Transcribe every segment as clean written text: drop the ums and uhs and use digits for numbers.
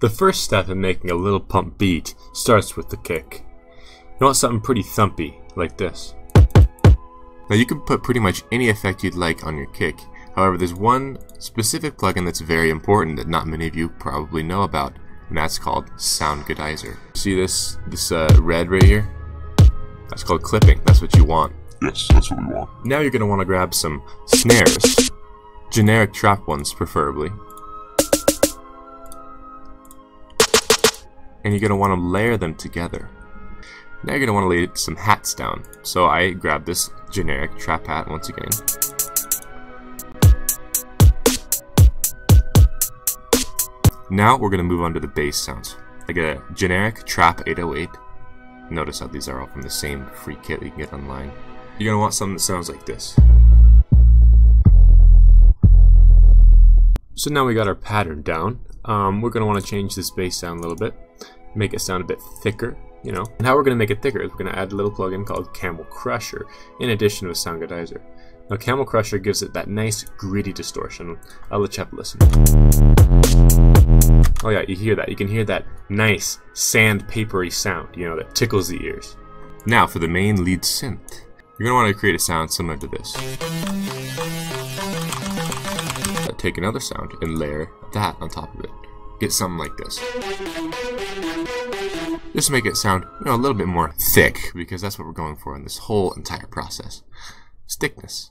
The first step in making a little pump beat starts with the kick. You want something pretty thumpy, like this. Now you can put pretty much any effect you'd like on your kick. However, there's one specific plugin that's very important that not many of you probably know about, and that's called Sound Goodizer. See this red right here? That's called clipping. That's what you want. Yes, that's what we want. Now you're going to want to grab some snares, generic trap ones preferably, and you're going to want to layer them together. Now you're going to want to lay some hats down. So I grabbed this generic trap hat once again. Now we're going to move on to the bass sounds. I get a generic trap 808. Notice how these are all from the same free kit that you can get online. You're going to want something that sounds like this. So now we got our pattern down. We're going to want to change this bass sound a little bit. Make it sound a bit thicker, you know. And how we're going to make it thicker is we're going to add a little plugin called Camel Crusher in addition to a Sound Goodizer. Now Camel Crusher gives it that nice gritty distortion. I'll let you have a listen. Oh yeah, you hear that. You can hear that nice sandpapery sound, you know, that tickles the ears. Now for the main lead synth. You're going to want to create a sound similar to this. Take another sound and layer that on top of it. Get something like this. Just to make it sound, you know, a little bit more thick, because that's what we're going for in this whole entire process. Thickness.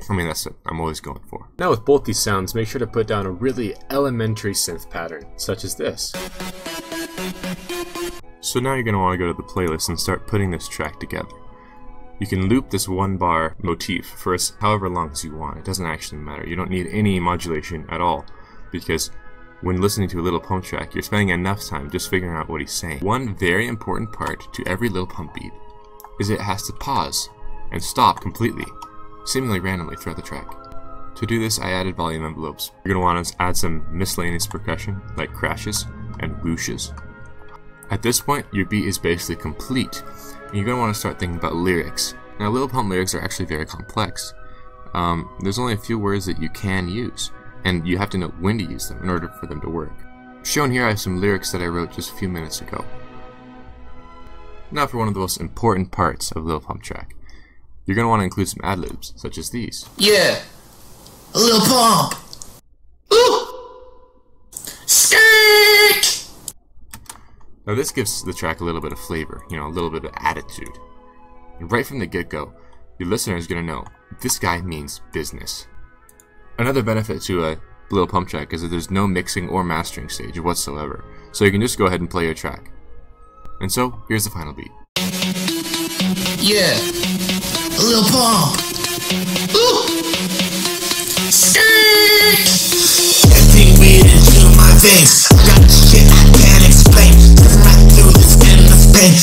I mean, that's what I'm always going for. Now with both these sounds, make sure to put down a really elementary synth pattern, such as this. So now you're going to want to go to the playlist and start putting this track together. You can loop this one bar motif for however long as you want. It doesn't actually matter. You don't need any modulation at all, because when listening to a little pump track, you're spending enough time just figuring out what he's saying. One very important part to every little pump beat is it has to pause and stop completely, seemingly randomly throughout the track. To do this, I added volume envelopes. You're going to want to add some miscellaneous percussion, like crashes and whooshes. At this point, your beat is basically complete, and you're going to want to start thinking about lyrics. Now, Lil Pump lyrics are actually very complex. There's only a few words that you can use, and you have to know when to use them in order for them to work. Shown here, I have some lyrics that I wrote just a few minutes ago. Now for one of the most important parts of a Lil Pump track. You're going to want to include some ad-libs, such as these. Yeah, a Lil Pump. Ooh. Skirt. Now this gives the track a little bit of flavor, you know, a little bit of attitude. And right from the get-go, your listener is going to know this guy means business. Another benefit to a Lil Pump track is that there's no mixing or mastering stage whatsoever, so you can just go ahead and play your track. And so, here's the final beat. Yeah, a Lil Pump. Ooh. Skirt. Getting weed into my veins. I got shit I can't explain. Right through this endless pain.